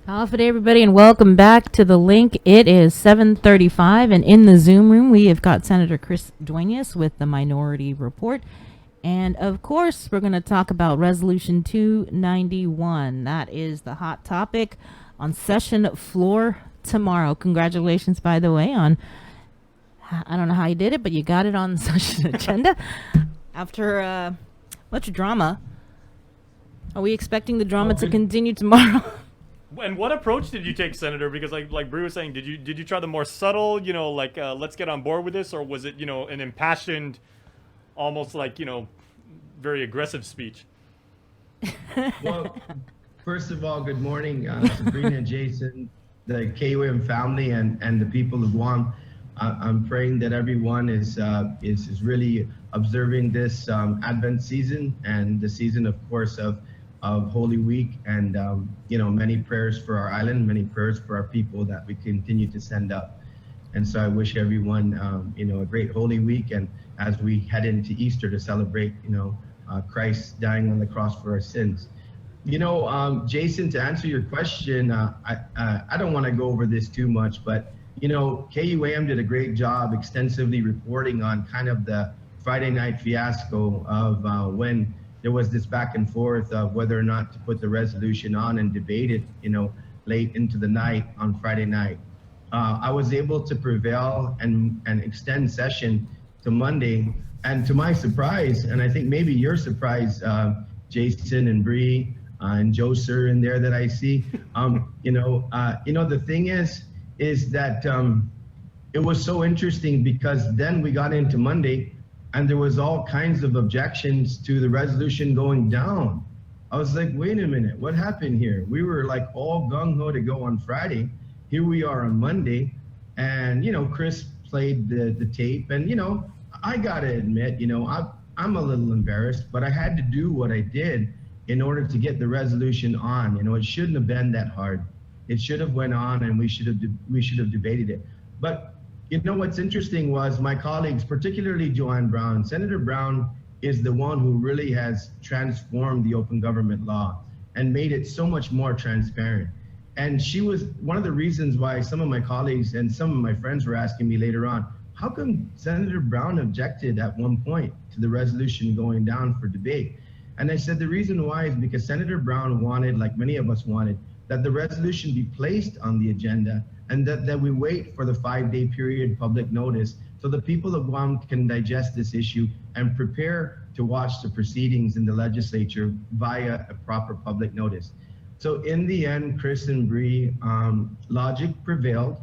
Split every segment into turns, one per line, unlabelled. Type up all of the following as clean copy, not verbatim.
How's it, everybody, and welcome back to the link. It is 7:35, and in the Zoom room, we have got Senator Chris Duenas with the Minority Report. And, of course, we're going to talk about Resolution 291. That is the hot topic on session floor tomorrow. Congratulations, by the way, on, I don't know how you did it, but you got it on the session agenda after much drama. Are we expecting the drama to continue tomorrow?
And what approach did you take, Senator? Because like Bree was saying, did you try the more subtle, let's get on board with this, or was it, an impassioned, almost very aggressive speech?
Well, first of all, good morning, Sabrina, Jason, the KUM family, and the people of Guam. I'm praying that everyone is really observing this Advent season and the season, of course, of Holy Week, and many prayers for our island, many prayers for our people that we continue to send up. And so I wish everyone a great Holy Week, and as we head into Easter to celebrate Christ dying on the cross for our sins. Jason, to answer your question, I don't want to go over this too much, but KUAM did a great job extensively reporting on kind of the Friday night fiasco of when there was this back and forth of whether or not to put the resolution on and debate it, late into the night on Friday night. I was able to prevail and extend session to Monday, and to my surprise, and I think maybe your surprise, Jason and Bree and Joe Sir in there that I see, the thing is that it was so interesting because then we got into Monday, and there was all kinds of objections to the resolution going down. I was like, wait a minute, what happened here? We were like all gung-ho to go on Friday. Here we are on Monday, and Chris played the tape, and I gotta admit, I'm a little embarrassed, but I had to do what I did in order to get the resolution on. It shouldn't have been that hard. It should have went on, and we should have debated it. But what's interesting was my colleagues, particularly Joanne Brown. Senator Brown is the one who really has transformed the open government law and made it so much more transparent. And she was one of the reasons why some of my colleagues and some of my friends were asking me later on, how come Senator Brown objected at one point to the resolution going down for debate? And I said the reason why is because Senator Brown wanted, like many of us wanted, that the resolution be placed on the agenda, and that we wait for the 5-day period public notice so the people of Guam can digest this issue and prepare to watch the proceedings in the legislature via a proper public notice. So in the end, Chris and Bree, logic prevailed,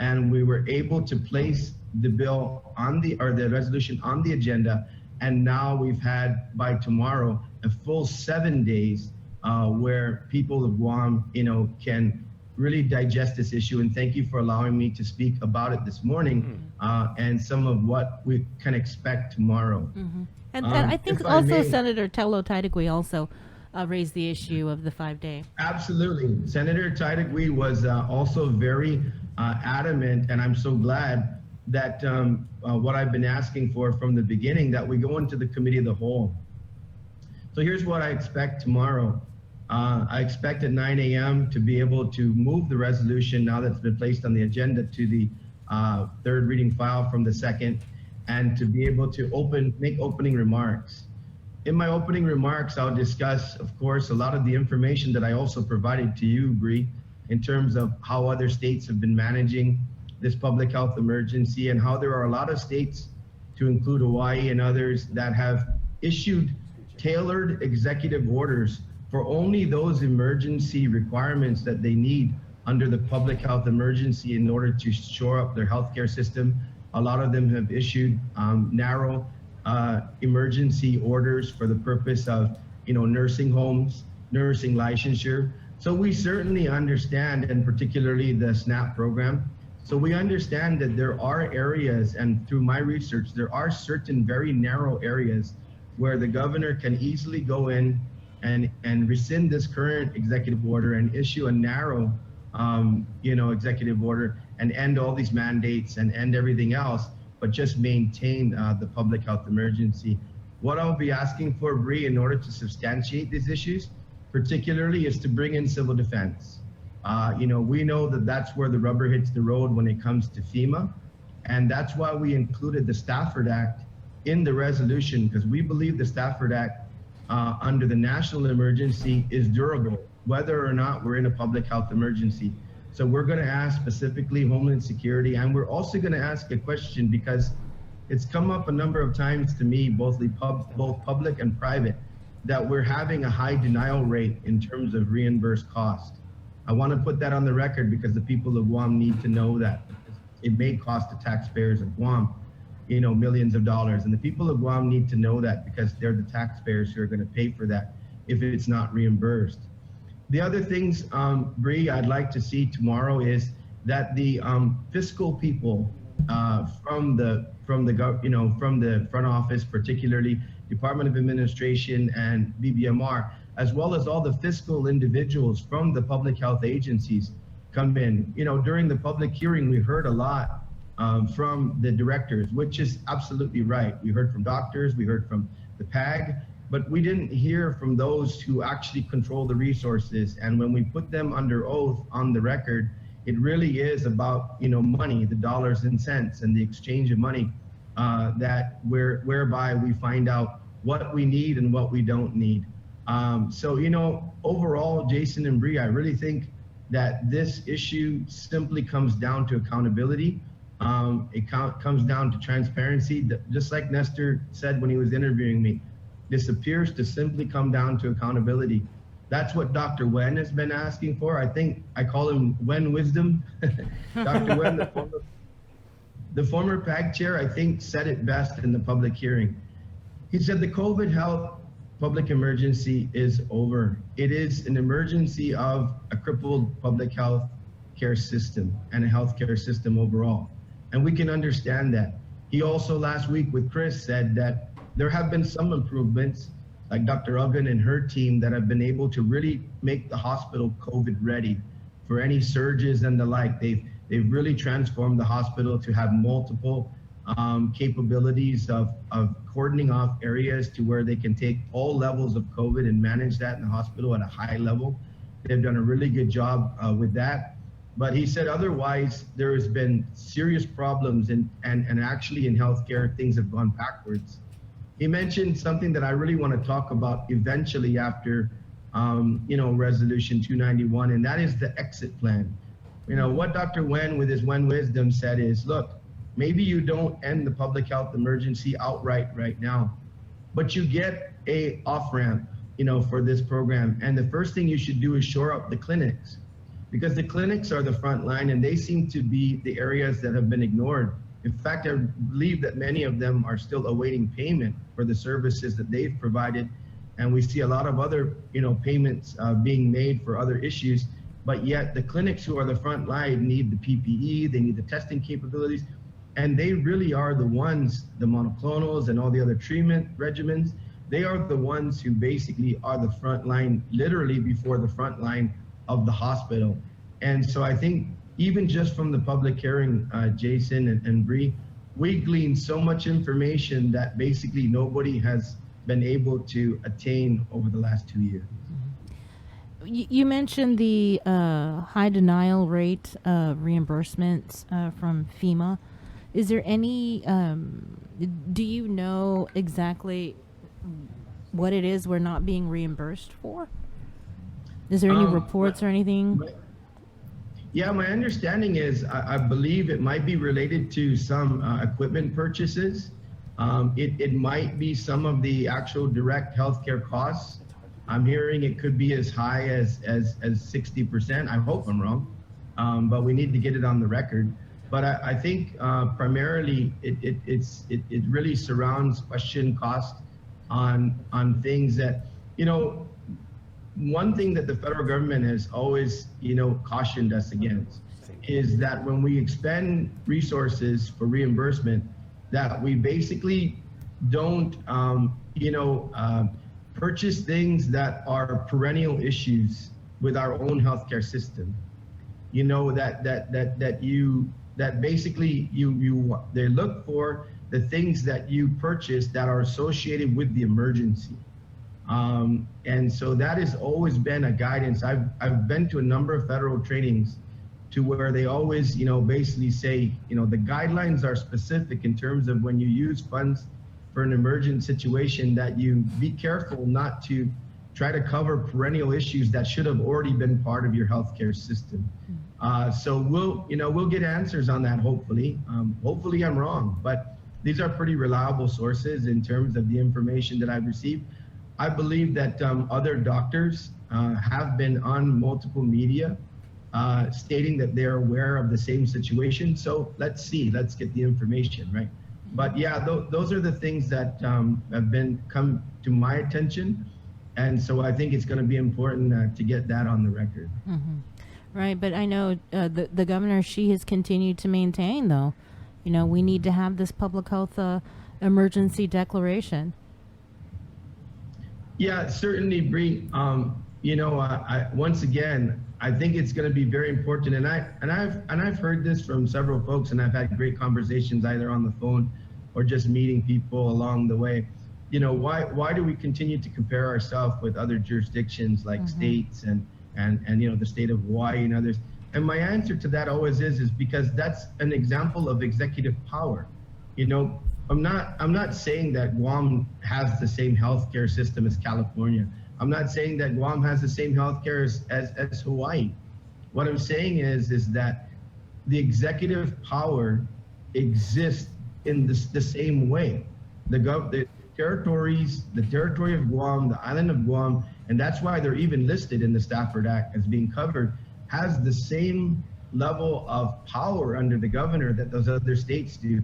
and we were able to place the bill the resolution on the agenda. And now we've had, by tomorrow, a full 7 days where people of Guam, can really digest this issue. And thank you for allowing me to speak about it this morning and some of what we can expect tomorrow.
Mm-hmm. And I think also Senator Tello Taitigui also raised the issue of the 5-day.
Absolutely. Senator Taitigui was also very adamant, and I'm so glad that what I've been asking for from the beginning, that we go into the committee of the whole. So here's what I expect tomorrow. I expect at 9 a.m. to be able to move the resolution now that's been placed on the agenda to the third reading file from the second, and to be able to make opening remarks. In my opening remarks, I'll discuss, of course, a lot of the information that I also provided to you, Bree, in terms of how other states have been managing this public health emergency, and how there are a lot of states, to include Hawaii and others, that have issued tailored executive orders for only those emergency requirements that they need under the public health emergency in order to shore up their healthcare system. A lot of them have issued narrow emergency orders for the purpose of, nursing homes, nursing licensure. So we certainly understand, and particularly the SNAP program. So we understand that there are areas, and through my research, there are certain very narrow areas where the governor can easily go in and rescind this current executive order and issue a narrow, executive order, and end all these mandates and end everything else, but just maintain the public health emergency. What I'll be asking for, Bree, in order to substantiate these issues, particularly, is to bring in civil defense. We know that that's where the rubber hits the road when it comes to FEMA. And that's why we included the Stafford Act in the resolution, because we believe the Stafford Act under the national emergency is durable, whether or not we're in a public health emergency. So we're going to ask specifically Homeland Security, and we're also going to ask a question because it's come up a number of times to me, both public and private, that we're having a high denial rate in terms of reimbursed cost. I want to put that on the record because the people of Guam need to know that. It may cost the taxpayers of Guam, millions of dollars. And the people of Guam need to know that because they're the taxpayers who are going to pay for that if it's not reimbursed. The other things, Bree, I'd like to see tomorrow is that the fiscal people from the front office, particularly Department of Administration and BBMR, as well as all the fiscal individuals from the public health agencies come in. During the public hearing, we heard a lot from the directors, which is absolutely right. We heard from doctors, we heard from the PAG, but we didn't hear from those who actually control the resources. And when we put them under oath on the record, it really is about money, the dollars and cents, and the exchange of money whereby we find out what we need and what we don't need. Overall, Jason and Bree, I really think that this issue simply comes down to accountability. It comes down to transparency. Just like Nestor said when he was interviewing me, this appears to simply come down to accountability. That's what Dr. Wen has been asking for. I think I call him Wen Wisdom. Dr. Wen, the former PAG chair, I think said it best in the public hearing. He said the COVID health public emergency is over. It is an emergency of a crippled public health care system and a healthcare system overall. And we can understand that. He also last week with Chris said that there have been some improvements, like Dr. Uggan and her team, that have been able to really make the hospital COVID ready for any surges and the like. They've really transformed the hospital to have multiple capabilities of cordoning off areas to where they can take all levels of COVID and manage that in the hospital at a high level. They've done a really good job with that. But he said otherwise, there has been serious problems and actually in healthcare, things have gone backwards. He mentioned something that I really want to talk about eventually after, Resolution 291, and that is the exit plan. What Dr. Wen with his Wen Wisdom said is, look, maybe you don't end the public health emergency outright right now, but you get a off-ramp, for this program. And the first thing you should do is shore up the clinics, because the clinics are the front line and they seem to be the areas that have been ignored. In fact, I believe that many of them are still awaiting payment for the services that they've provided. And we see a lot of other, payments being made for other issues, but yet the clinics who are the front line need the PPE, they need the testing capabilities, and they really are the ones, the monoclonals and all the other treatment regimens, they are the ones who basically are the front line, literally before the front line of the hospital. And so I think even just from the public hearing, Jason and Bree, we gleaned so much information that basically nobody has been able to attain over the last 2 years.
You mentioned the high denial rate reimbursements from FEMA. Is there any, do you know exactly what it is we're not being reimbursed for? Is there any reports or anything?
Yeah, my understanding is I believe it might be related to some equipment purchases. It might be some of the actual direct healthcare costs. I'm hearing it could be as high as 60%. I hope I'm wrong, but we need to get it on the record. But I think primarily it really surrounds question cost on things that, one thing that the federal government has always, cautioned us against is that when we expend resources for reimbursement, that we basically don't, purchase things that are perennial issues with our own healthcare system. That basically they look for the things that you purchase that are associated with the emergency. And so that has always been a guidance. I've been to a number of federal trainings to where they always, basically say, the guidelines are specific in terms of when you use funds for an emergent situation, that you be careful not to try to cover perennial issues that should have already been part of your healthcare system. So we'll get answers on that, hopefully. Hopefully I'm wrong, but these are pretty reliable sources in terms of the information that I've received. I believe that other doctors have been on multiple media stating that they're aware of the same situation. So let's get the information, right? But yeah, those are the things that have come to my attention. And so I think it's going to be important to get that on the record.
Mm-hmm. Right, but I know the governor, she has continued to maintain, though, we need to have this public health emergency declaration.
Yeah, certainly, Bree. Once again, I think it's going to be very important, and I've heard this from several folks, and I've had great conversations either on the phone or just meeting people along the way. Why do we continue to compare ourselves with other jurisdictions like states and the state of Hawaii and others? And my answer to that always is because that's an example of executive power. I'm not saying that Guam has the same healthcare system as California. I'm not saying that Guam has the same healthcare as Hawaii. What I'm saying is that the executive power exists in the same way. The territories, the territory of Guam, the island of Guam, and that's why they're even listed in the Stafford Act as being covered, has the same level of power under the governor that those other states do.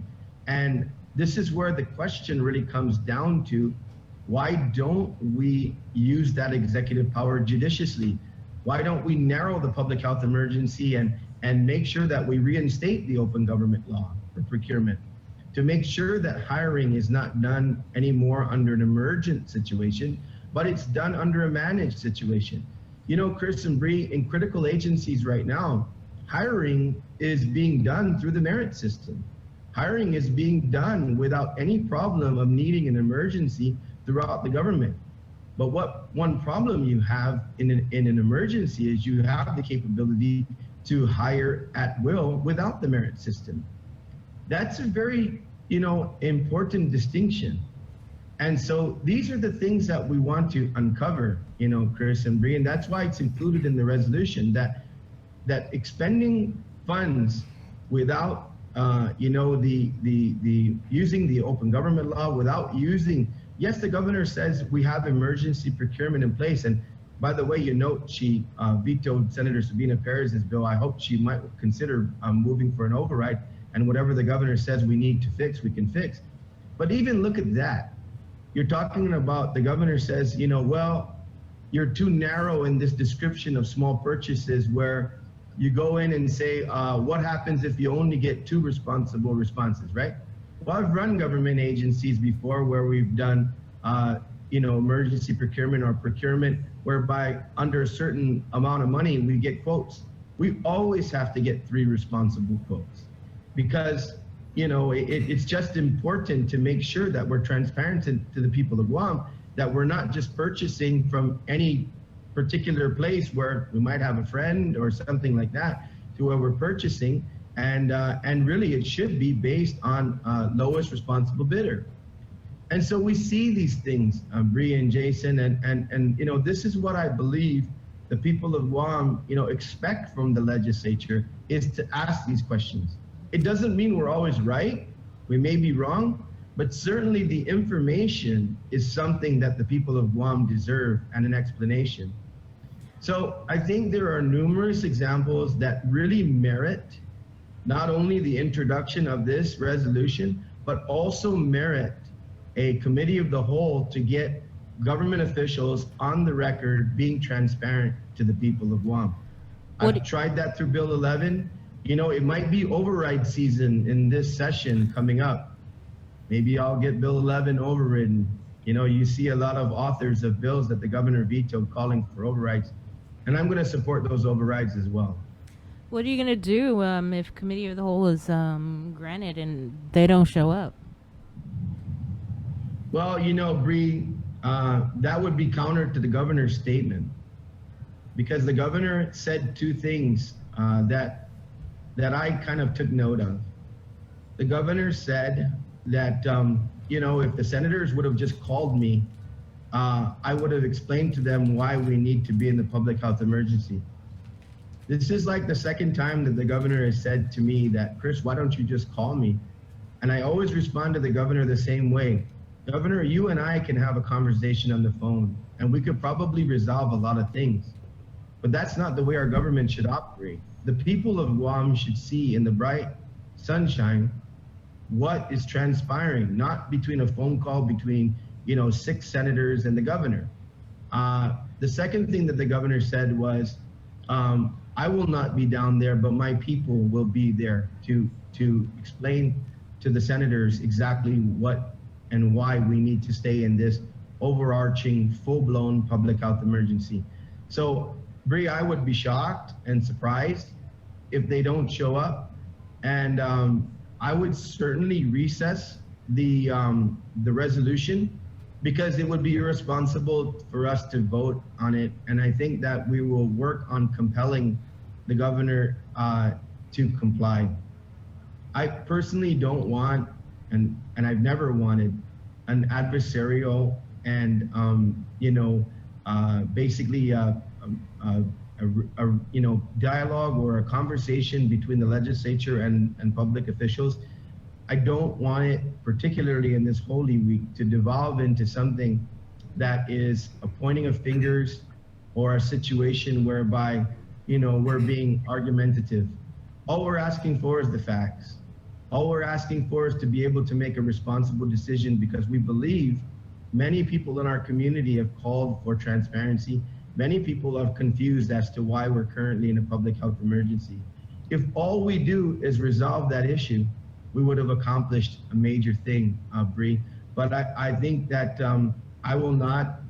And this is where the question really comes down to: why don't we use that executive power judiciously? Why don't we narrow the public health emergency and make sure that we reinstate the open government law for procurement, to make sure that hiring is not done anymore under an emergent situation, but it's done under a managed situation? Chris and Bree, in critical agencies right now, hiring is being done through the merit system. Hiring is being done without any problem of needing an emergency throughout the government. But one problem you have in an emergency is you have the capability to hire at will without the merit system. That's a very, important distinction. And so these are the things that we want to uncover, Chris and Bree, and that's why it's included in the resolution that expending funds without, the using the open government law, without using. Yes, the governor says we have emergency procurement in place. And by the way, she vetoed Senator Sabina Perez's bill. I hope she might consider moving for an override, and whatever the governor says we need to fix, we can fix. But even look at that. You're talking about, the governor says, you're too narrow in this description of small purchases, where you go in and say, what happens if you only get 2 responsible responses, right? Well, I've run government agencies before where we've done, emergency procurement or procurement whereby under a certain amount of money, we get quotes. We always have to get 3 responsible quotes because, it's just important to make sure that we're transparent to the people of Guam, that we're not just purchasing from any particular place where we might have a friend or something like that, to where we're purchasing. And really it should be based on lowest responsible bidder. And so we see these things, Bree and Jason, and this is what I believe the people of Guam, expect from the legislature, is to ask these questions. It doesn't mean we're always right. We may be wrong, but certainly the information is something that the people of Guam deserve, and an explanation. So I think there are numerous examples that really merit not only the introduction of this resolution, but also merit a committee of the whole to get government officials on the record being transparent to the people of Guam. I've tried that through Bill 11. It might be override season in this session coming up. Maybe I'll get Bill 11 overridden. You see a lot of authors of bills that the governor vetoed calling for overrides, and I'm going to support those overrides as well.
What are you going to do if committee of the whole is granted and they don't show up?
Well, Bree, that would be counter to the governor's statement, because the governor said two things that I kind of took note of. The governor said that if the senators would have just called me, I would have explained to them why we need to be in the public health emergency. This is like the second time that the governor has said to me that, Chris, why don't you just call me? And I always respond to the governor the same way. Governor, you and I can have a conversation on the phone, and we could probably resolve a lot of things. But that's not the way our government should operate. The people of Guam should see in the bright sunshine what is transpiring, not between a phone call between 6 senators and the governor. The second thing that the governor said was, I will not be down there, but my people will be there to explain to the senators exactly what and why we need to stay in this overarching, full-blown public health emergency. So, Bree, I would be shocked and surprised if they don't show up, and I would certainly recess the resolution, because it would be irresponsible for us to vote on it. And I think that we will work on compelling the governor to comply. I personally don't want, and I've never wanted, an adversarial and basically dialogue or a conversation between the legislature and public officials. I don't want it, particularly in this Holy Week, to devolve into something that is a pointing of fingers or a situation whereby, we're being argumentative. All we're asking for is the facts. All we're asking for is to be able to make a responsible decision, because we believe many people in our community have called for transparency. Many people are confused as to why we're currently in a public health emergency. If all we do is resolve that issue, we would have accomplished a major thing, Bree. But I think that I will not,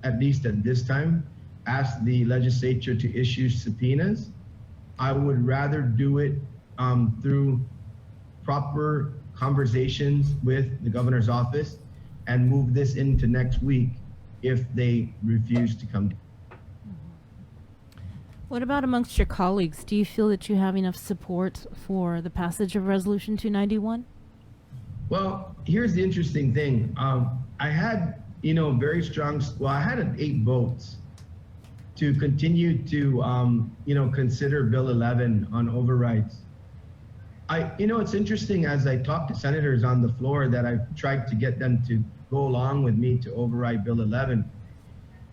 at least at this time, ask the legislature to issue subpoenas. I would rather do it through proper conversations with the governor's office and move this into next week if they refuse to come.
What about amongst your colleagues? Do you feel that you have enough support for the passage of Resolution 291?
Well, here's the interesting thing. I had, very strong, I had 8 votes to continue to, consider Bill 11 on overrides. It's interesting, as I talk to senators on the floor, that I've tried to get them to go along with me to override Bill 11.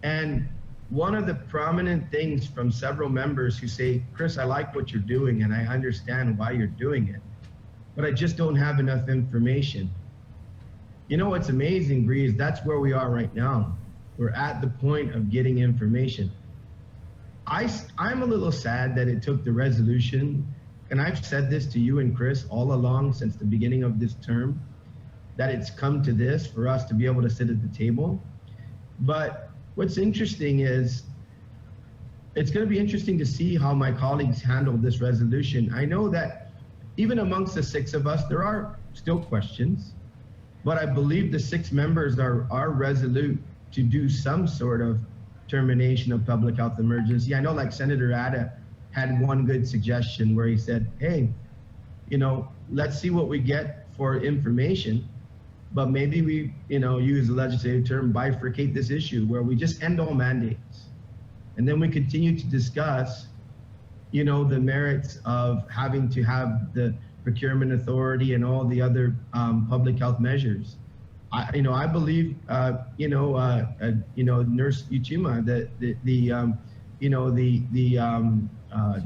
And one of the prominent things from several members who say, Chris, I like what you're doing and I understand why you're doing it, but I just don't have enough information. What's amazing, Bree, is that's where we are right now. We're at the point of getting information. I'm a little sad that it took the resolution, and I've said this to you and Chris all along since the beginning of this term, that it's come to this for us to be able to sit at the table. But what's interesting is, it's going to be interesting to see how my colleagues handle this resolution. I know that even amongst the 6 of us, there are still questions, but I believe the 6 members are resolute to do some sort of termination of public health emergency. I know, like Senator Ada had one good suggestion where he said, hey, let's see what we get for information, but maybe we, use the legislative term, bifurcate this issue, where we just end all mandates. And then we continue to discuss, the merits of having to have the procurement authority and all the other public health measures. I believe, Nurse Uchima, the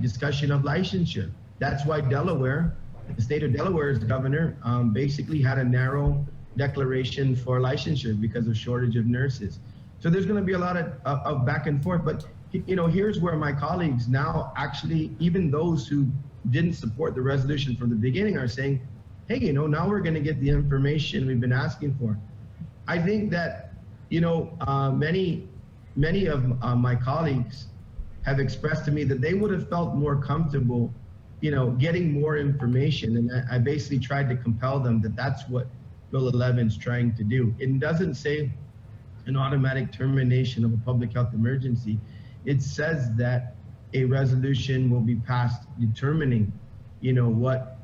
discussion of licensure. That's why Delaware, the state of Delaware's governor, basically had a narrow declaration for licensure because of shortage of nurses. So there's going to be a lot of back and forth. But here's where my colleagues now, actually, even those who didn't support the resolution from the beginning, are saying, hey, now we're going to get the information we've been asking for. I think that many of my colleagues have expressed to me that they would have felt more comfortable getting more information, and I basically tried to compel them that that's what Bill 11 is trying to do. It doesn't say an automatic termination of a public health emergency, it says that a resolution will be passed determining, what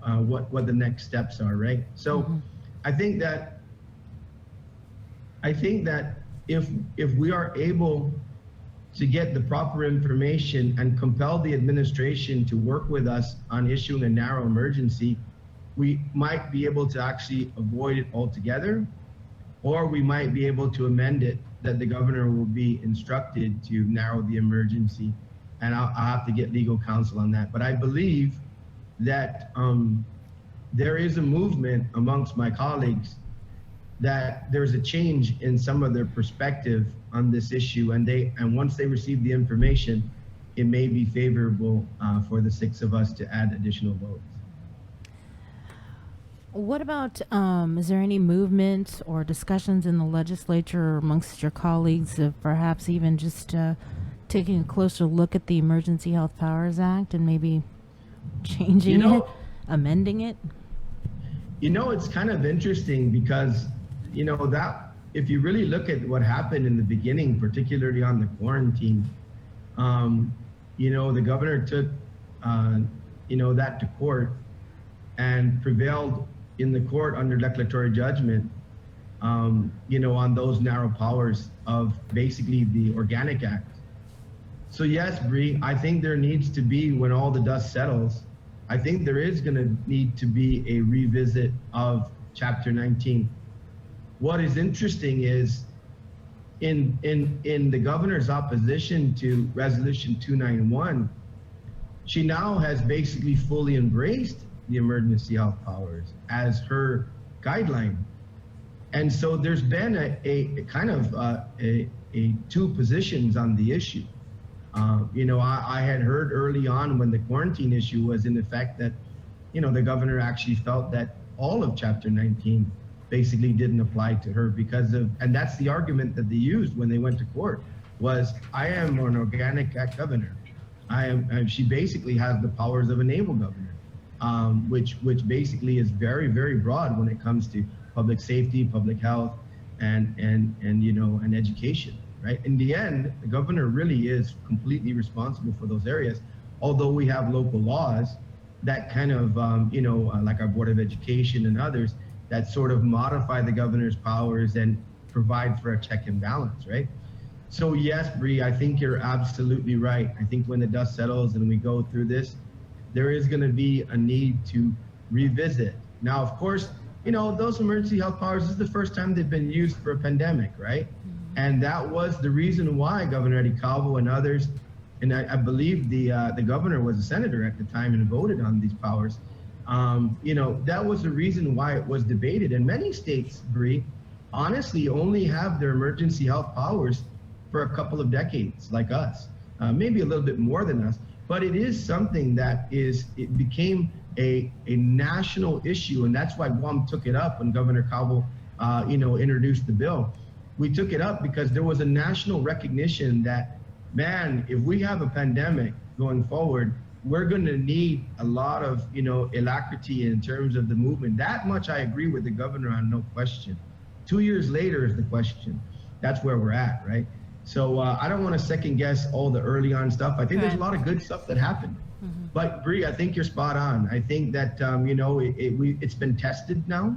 the next steps are, right? So I think that if we are able to get the proper information and compel the administration to work with us on issuing a narrow emergency, we might be able to actually avoid it altogether, or we might be able to amend it that the governor will be instructed to narrow the emergency. And I'll have to get legal counsel on that. But I believe that there is a movement amongst my colleagues that there's a change in some of their perspective on this issue, and once they receive the information, it may be favorable for the 6 of us to add additional votes.
What about, is there any movement or discussions in the legislature or amongst your colleagues of perhaps even just taking a closer look at the Emergency Health Powers Act and maybe changing it, amending it?
It's kind of interesting because, that if you really look at what happened in the beginning, particularly on the quarantine, the governor took, that to court and prevailed in the court under declaratory judgment, on those narrow powers of basically the Organic Act. So yes, Bree, I think there needs to be, when all the dust settles, I think there is going to need to be a revisit of Chapter 19. What is interesting is in the governor's opposition to Resolution 291, she now has basically fully embraced the emergency health powers as her guideline. And so there's been a kind of a two positions on the issue. I had heard early on when the quarantine issue was in effect that, the governor actually felt that all of Chapter 19 basically didn't apply to her and that's the argument that they used when they went to court, was I am an Organic Act governor. She basically has the powers of a naval governor, which basically is very, very broad when it comes to public safety, public health, and education. Right? In the end, the governor really is completely responsible for those areas, although we have local laws that kind of, like our Board of Education and others, that sort of modify the governor's powers and provide for a check and balance, right? So yes, Bree, I think you're absolutely right. I think when the dust settles and we go through this, there is going to be a need to revisit. Now, of course, those emergency health powers, this is the first time they've been used for a pandemic, right? And that was the reason why Governor Eddie Calvo and others, and I believe the governor was a senator at the time and voted on these powers. That was the reason why it was debated. And many states, Bree, honestly only have their emergency health powers for a couple of decades, like us, maybe a little bit more than us. But it is something that it became a national issue, and that's why Guam took it up when Governor Calvo, introduced the bill. We took it up because there was a national recognition that, man, if we have a pandemic going forward, we're going to need a lot of, alacrity in terms of the movement. That much I agree with the governor on, no question. 2 years later is the question. That's where we're at, right? So I don't want to second guess all the early on stuff. I think there's a lot of good stuff that happened. But Bree, I think you're spot on. I think that, it's been tested now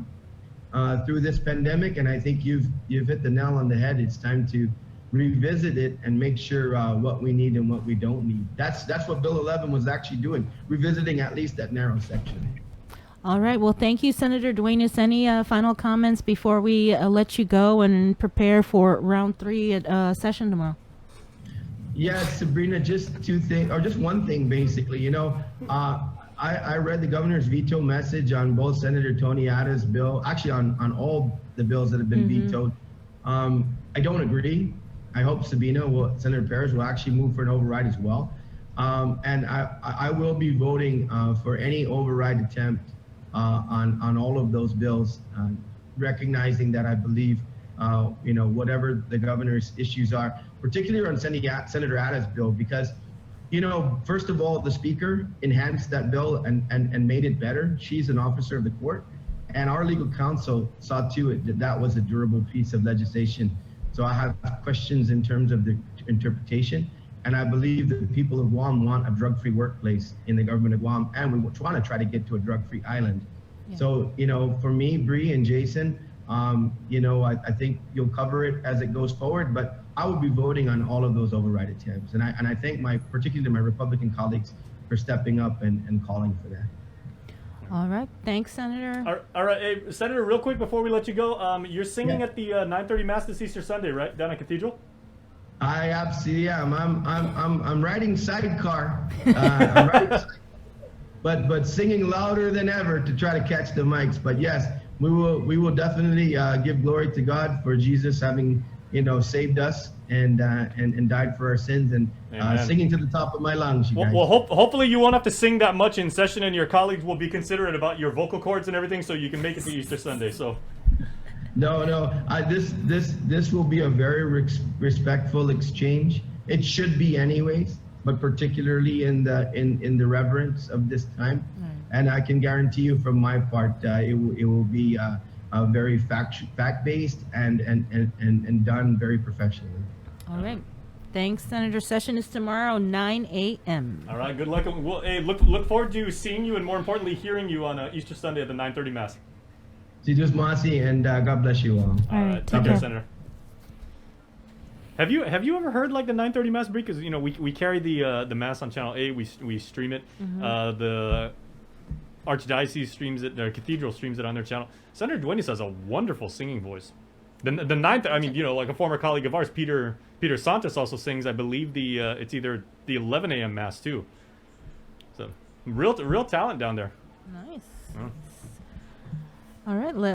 through this pandemic, and I think you've hit the nail on the head. It's time to revisit it and make sure what we need and what we don't need. That's what Bill 11 was actually doing, revisiting at least that narrow section.
All right. Well, thank you, Senator Duenas. Any final comments before we let you go and prepare for round 3 at session tomorrow?
Yes, Sabrina, just two things, or just one thing, basically. I read the governor's veto message on both Senator Tony Atta's bill, actually on all the bills that have been vetoed. I don't agree. I hope Senator Perez will actually move for an override as well. And I will be voting for any override attempt on all of those bills, recognizing that I believe, whatever the governor's issues are, particularly on Senator Atta's bill, because, first of all, the speaker enhanced that bill and made it better. She's an officer of the court, and our legal counsel saw to it that that was a durable piece of legislation So I have questions in terms of the interpretation. And I believe that the people of Guam want a drug-free workplace in the government of Guam, and we want to try to get to a drug-free island.
Yeah.
So, for me, Bree and Jason, I think you'll cover it as it goes forward, but I will be voting on all of those override attempts. And I thank particularly my Republican colleagues for stepping up and calling for that.
All right. Thanks, Senator.
All right, hey, Senator, real quick before we let you go, you're singing
Yeah.
at the 9:30 Mass this Easter Sunday, right, down at Cathedral?
I absolutely am. I'm riding sidecar. I'm riding but singing louder than ever to try to catch the mics. But yes, we will definitely give glory to God for Jesus having saved us and died for our sins, and singing to the top of my lungs. You guys.
Well, hopefully you won't have to sing that much in session, and your colleagues will be considerate about your vocal cords and everything, so you can make it to Easter Sunday. So.
No. This will be a very respectful exchange. It should be anyways, but particularly in the reverence of this time.
Right.
And I can guarantee you, from my part, it will be a very fact-based and done very professionally.
All right. Thanks, Senator. Session is tomorrow, 9 a.m.
All right, good luck. We'll, hey, look forward to seeing you and, more importantly, hearing you on Easter Sunday at the 9:30 Mass.
Si Dios Masi, and God bless you all.
All right.
Take
Take
care,
care.
Senator. Have you ever heard like the 9:30 Mass, Bree? Because we carry the Mass on Channel 8. We stream it. The Archdiocese streams it. The Cathedral streams it on their channel. Senator Duenas has a wonderful singing voice. The ninth. I mean, like a former colleague of ours, Peter Santos, also sings. I believe it's either the 11 a.m. Mass too. So real talent down there.
Nice.
Oh.
All right.